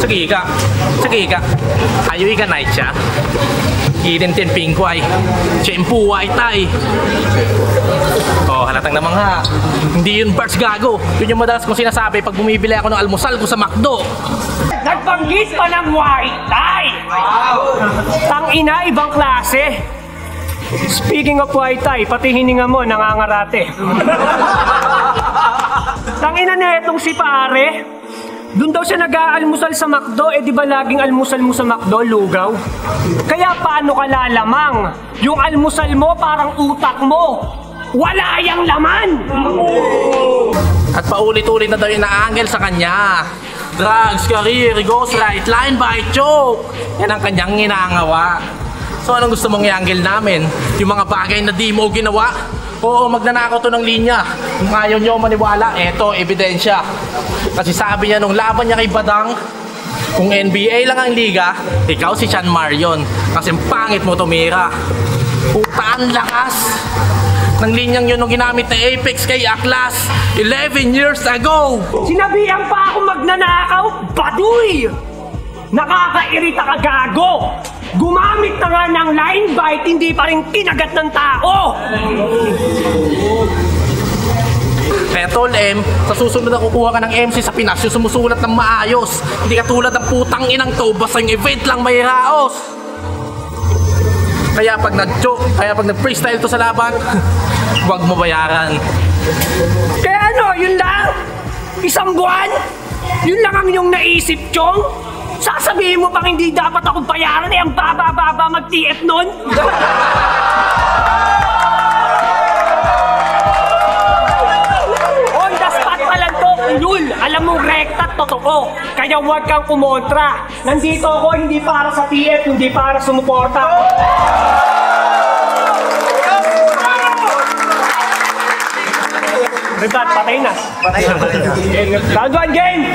这个一个，这个一个，还有一个奶茶，一点点冰块，全部white tie. Oh, halatang naman ha. Hindi yun Barts gago. Yun yung madalas kong sinasabi pag bumibili ako ng almusal ko sa McDo. Nagbanggit pa ng white tie! Tangina, ibang klase. Speaking of white tie, pati hininga mo nangangarate. Tangina na itong si pare. Doon daw siya nag-aalmusal sa McDo, eh di ba laging almusal mo sa McDo, lugaw? Kaya paano ka lalamang? Yung almusal mo parang utak mo. Wala yang laman! At paulit-ulit na daw yung na-angle sa kanya. Drugs, career, goes right, line by choke. Yan ang kanyang ginagawa. So anong gusto mong i-angle namin? Yung mga bagay na di mo ginawa? Oo, magnanakaw to ng linya. Kung ayaw nyo maniwala, eto, ebidensya. Kasi sabi niya nung laban niya kay Badang, kung NBA lang ang liga, ikaw si Sean Marion. Kasi pangit mo tumira. Putaan lakas ng linyang yun nung ginamit na Apex kay Aklas 11 years ago. Sinabihan pa ako magnanakaw, baduy! Nakakairita ka gago! Gumamit na nga ng line bite, hindi pa rin kinagat ng tao! Kaya Tol M, sa susunod na kukuha ka ng MC sa Pinas, yung sumusulat ng maayos. Hindi ka tulad ng putang inang to, basta yung event lang may raos. Kaya pag nag-freestyle to sa laban, huwag mo bayaran. Kaya ano, yun lang? Isang buwan? Yun lang ang iyong naisip, Chong? Sasabihin mo pang hindi dapat ako bayaran, eh ang baba-baba mag-TF nun? On the spot pa lang to, ulul. Alam mong rekta, totoo. Kaya huwag kang kumontra. Nandito ako hindi para sa TF, hindi para sumuporta. Ribat, patay na. Round 1 game!